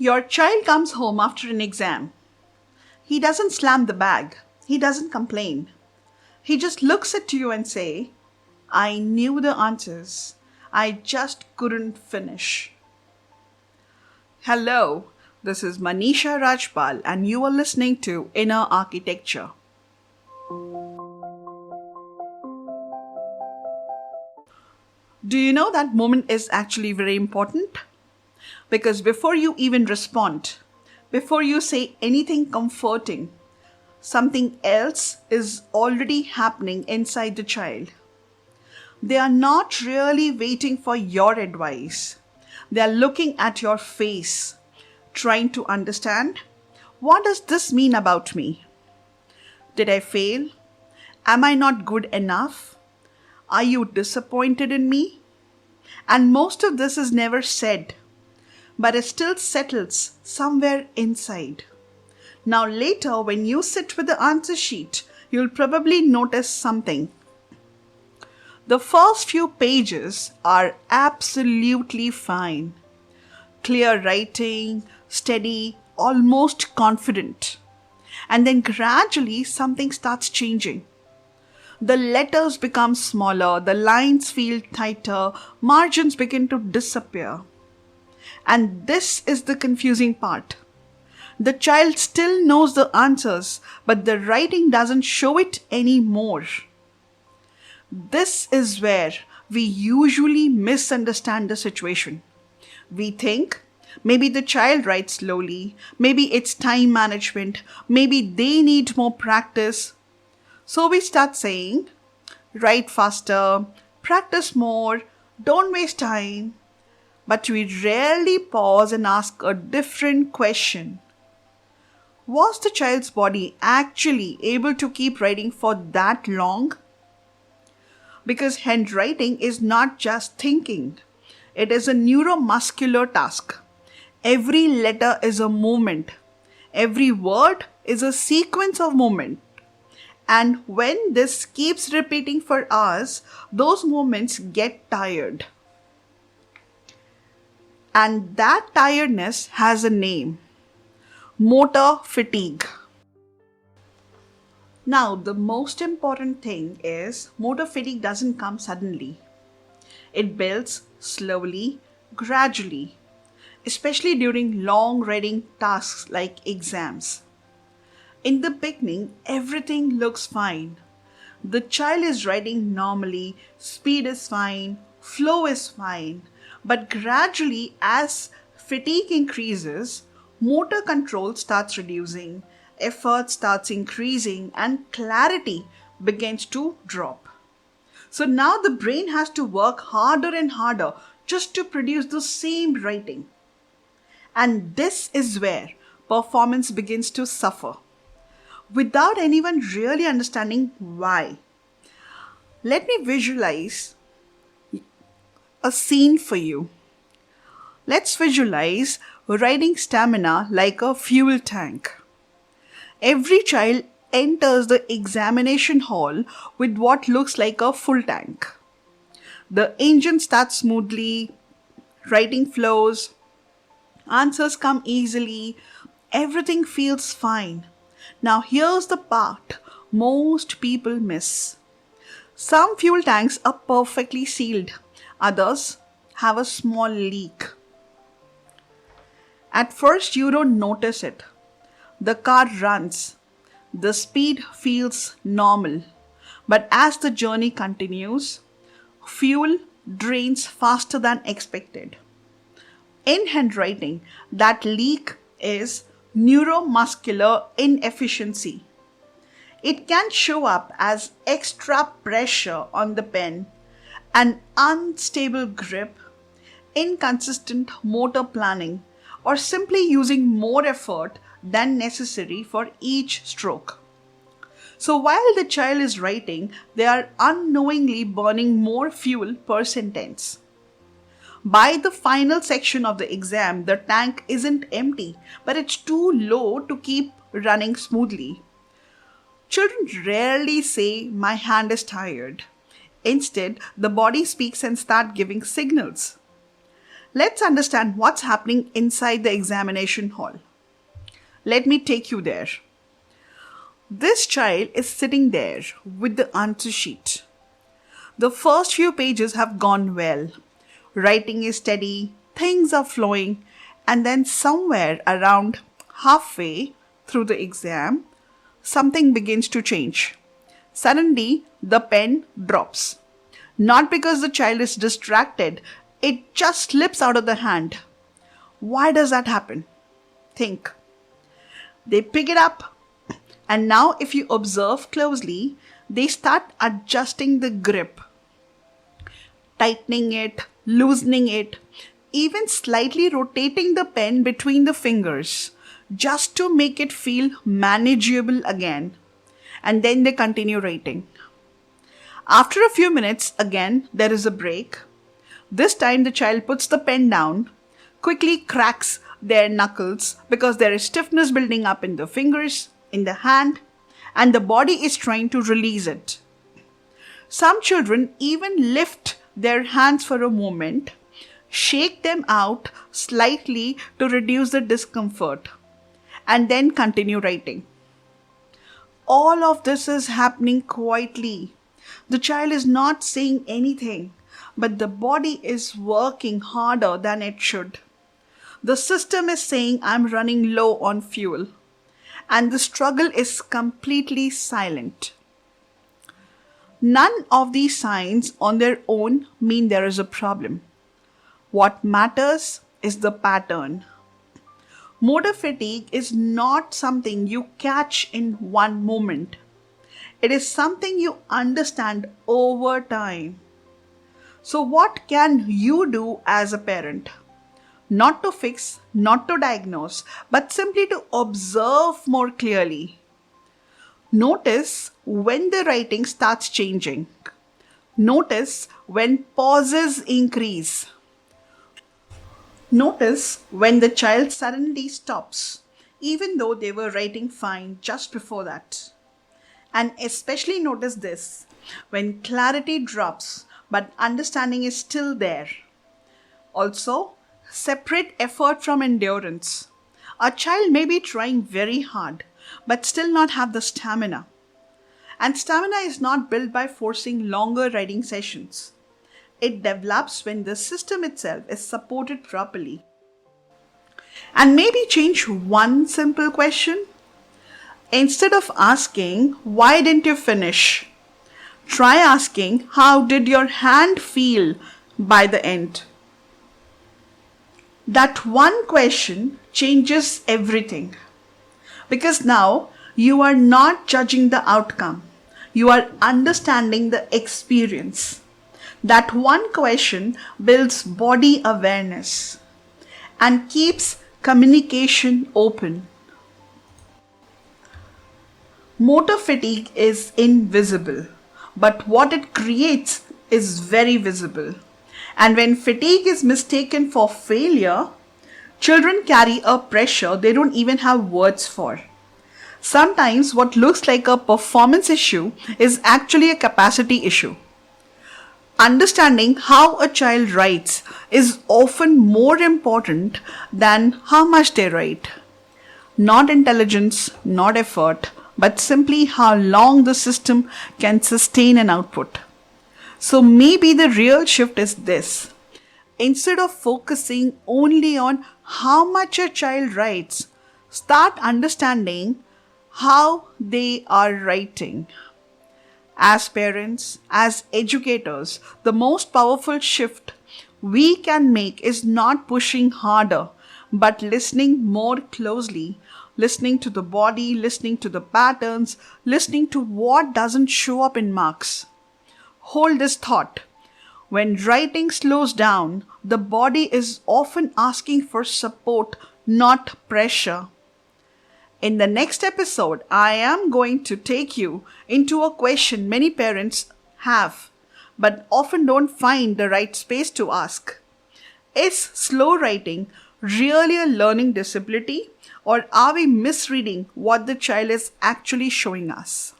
Your child comes home after an exam. He doesn't slam the bag. He doesn't complain. He just looks at you and say, I knew the answers. I just couldn't finish. Hello, this is Maneesha Rajpal and you are listening to Inner Architecture. Do you know that moment is actually very important? Because before you even respond, before you say anything comforting, something else is already happening inside the child. They are not really waiting for your advice. They are looking at your face, trying to understand, what does this mean about me? Did I fail? Am I not good enough? Are you disappointed in me? And most of this is never said, but it still settles somewhere inside. Now later, when you sit with the answer sheet, you'll probably notice something. The first few pages are absolutely fine. Clear writing, steady, almost confident. And then gradually something starts changing. The letters become smaller, the lines feel tighter, margins begin to disappear. And this is the confusing part. The child still knows the answers, but the writing doesn't show it anymore. This is where we usually misunderstand the situation. We think maybe the child writes slowly, maybe it's time management, maybe they need more practice. So we start saying, write faster, practice more, don't waste time. But we rarely pause and ask a different question. Was the child's body actually able to keep writing for that long? Because handwriting is not just thinking. It is a neuromuscular task. Every letter is a movement. Every word is a sequence of movement. And when this keeps repeating for hours, those movements get tired. And that tiredness has a name. Motor fatigue. Now, the most important thing is motor fatigue doesn't come suddenly. It builds slowly, gradually, especially during long reading tasks like exams. In the beginning, everything looks fine. The child is writing normally, speed is fine, flow is fine. But gradually, as fatigue increases, motor control starts reducing, effort starts increasing, and clarity begins to drop. So now the brain has to work harder and harder just to produce the same writing. And this is where performance begins to suffer, without anyone really understanding why. Let me visualize a scene for you. Let's visualize writing stamina like a fuel tank. Every child enters the examination hall with what looks like a full tank. The engine starts smoothly, writing flows, answers come easily, everything feels fine. Now here's the part most people miss. Some fuel tanks are perfectly sealed. Others have a small leak. At first you don't notice it. The car runs. The speed feels normal. But as the journey continues, fuel drains faster than expected. In handwriting, that leak is neuromuscular inefficiency. It can show up as extra pressure on the pen, an unstable grip, inconsistent motor planning, or simply using more effort than necessary for each stroke. So while the child is writing, they are unknowingly burning more fuel per sentence. By the final section of the exam, the tank isn't empty, but it's too low to keep running smoothly. Children rarely say, "My hand is tired." Instead, the body speaks and starts giving signals. Let's understand what's happening inside the examination hall. Let me take you there. This child is sitting there with the answer sheet. The first few pages have gone well. Writing is steady, things are flowing, and then somewhere around halfway through the exam, something begins to change. Suddenly, the pen drops. Not because the child is distracted, it just slips out of the hand. Why does that happen? Think. They pick it up, and now if you observe closely, they start adjusting the grip, tightening it, loosening it, even slightly rotating the pen between the fingers, just to make it feel manageable again. And then they continue writing. After a few minutes, again, there is a break. This time the child puts the pen down, quickly cracks their knuckles because there is stiffness building up in the fingers, in the hand, and the body is trying to release it. Some children even lift their hands for a moment, shake them out slightly to reduce the discomfort, and then continue writing. All of this is happening quietly. The child is not saying anything, but the body is working harder than it should. The system is saying, I'm running low on fuel, and the struggle is completely silent. None of these signs on their own mean there is a problem. What matters is the pattern. Motor fatigue is not something you catch in one moment. It is something you understand over time. So what can you do as a parent? Not to fix, not to diagnose, but simply to observe more clearly. Notice when the writing starts changing. Notice when pauses increase. Notice when the child suddenly stops, even though they were writing fine just before that. And especially notice this, when clarity drops, but understanding is still there. Also, separate effort from endurance. A child may be trying very hard, but still not have the stamina. And stamina is not built by forcing longer writing sessions. It develops when the system itself is supported properly. And maybe change one simple question. Instead of asking, why didn't you finish? Try asking, how did your hand feel by the end? That one question changes everything. Because now you are not judging the outcome. You are understanding the experience. That one question builds body awareness and keeps communication open. Motor fatigue is invisible, but what it creates is very visible. And when fatigue is mistaken for failure, children carry a pressure they don't even have words for. Sometimes what looks like a performance issue is actually a capacity issue. Understanding how a child writes is often more important than how much they write. Not intelligence, not effort, but simply how long the system can sustain an output. So maybe the real shift is this. Instead of focusing only on how much a child writes, start understanding how they are writing. As parents, as educators, the most powerful shift we can make is not pushing harder, but listening more closely, listening to the body, listening to the patterns, listening to what doesn't show up in marks. Hold this thought. When writing slows down, the body is often asking for support, not pressure. In the next episode, I am going to take you into a question many parents have, but often don't find the right space to ask. Is slow writing really a learning disability, or are we misreading what the child is actually showing us?